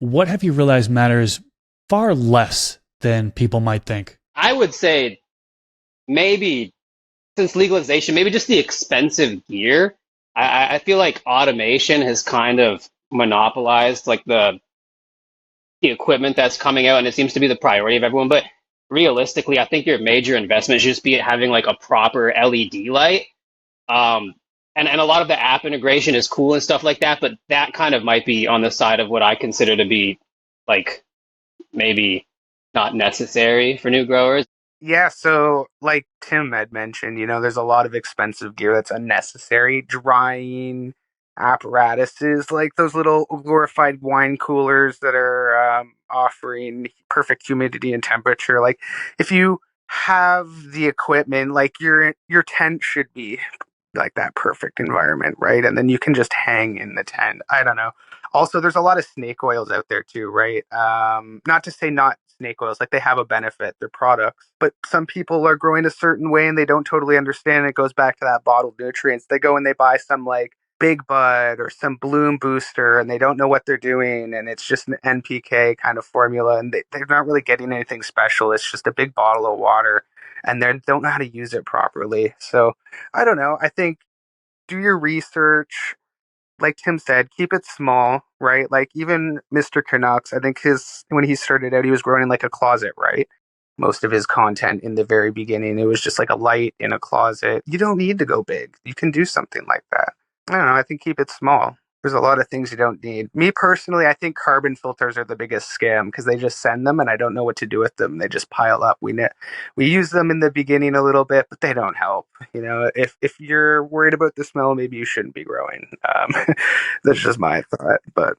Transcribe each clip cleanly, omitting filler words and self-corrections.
what have you realized matters far less than people might think? I would say maybe since legalization, maybe just the expensive gear. I feel like automation has kind of monopolized like the equipment that's coming out, and it seems to be the priority of everyone. But realistically, I think your major investment should just be having like a proper LED light. Um, and a lot of the app integration is cool and stuff like that, but that kind of might be on the side of what I consider to be like maybe not necessary for new growers. Yeah, so like Tim had mentioned, there's a lot of expensive gear that's unnecessary. Drying apparatuses, like those little glorified wine coolers that are offering perfect humidity and temperature. Like, if you have the equipment, like your tent should be like that perfect environment, right? And then you can just hang in the tent. I don't know. Also, there's a lot of snake oils out there too, right? Not to say not snake oils, like they have a benefit, they're products, but some people are growing a certain way and they don't totally understand. It goes back to that bottled nutrients. They go and they buy some like Big Bud or some Bloom Booster and they don't know what they're doing. And it's just an NPK kind of formula and they're not really getting anything special. It's just a big bottle of water and they don't know how to use it properly. So I don't know. I think do your research, like Tim said, keep it small, right? Like even Mr. Canucks, I think when he started out, he was growing in like a closet, right? Most of his content in the very beginning, it was just like a light in a closet. You don't need to go big. You can do something like that. I don't know. I think keep it small. There's a lot of things you don't need. Me personally, I think carbon filters are the biggest scam because they just send them and I don't know what to do with them. They just pile up. We use them in the beginning a little bit, but they don't help. If you're worried about the smell, maybe you shouldn't be growing. That's just my thought. But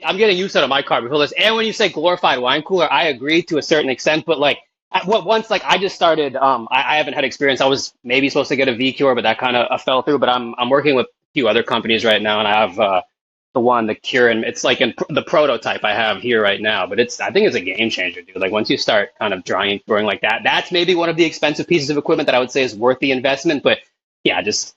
I'm getting used out of my carbon filters. And when you say glorified wine cooler, I agree to a certain extent. But like, once like I just started, I haven't had experience. I was maybe supposed to get a VCure, but that kind of fell through. But I'm working with a few other companies right now, and I have the Cure, and it's like the prototype I have here right now. But I think it's a game changer, dude. Like once you start kind of growing like that, that's maybe one of the expensive pieces of equipment that I would say is worth the investment. But yeah, just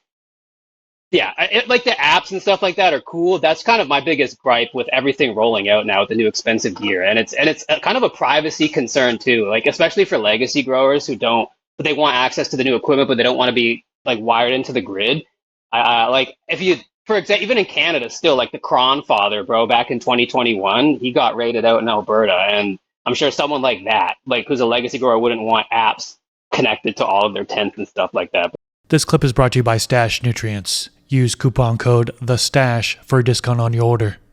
yeah, like the apps and stuff like that are cool. That's kind of my biggest gripe with everything rolling out now with the new expensive gear, and it's a kind of a privacy concern too. Like especially for legacy growers who don't, but they want access to the new equipment, but they don't want to be like wired into the grid. Like if you, for example, even in Canada, still like the Cron Father, bro, back in 2021, he got rated out in Alberta, and I'm sure someone like that, like who's a legacy grower, wouldn't want apps connected to all of their tents and stuff like that. This clip is brought to you by Stash Nutrients. Use coupon code THESTASH for a discount on your order.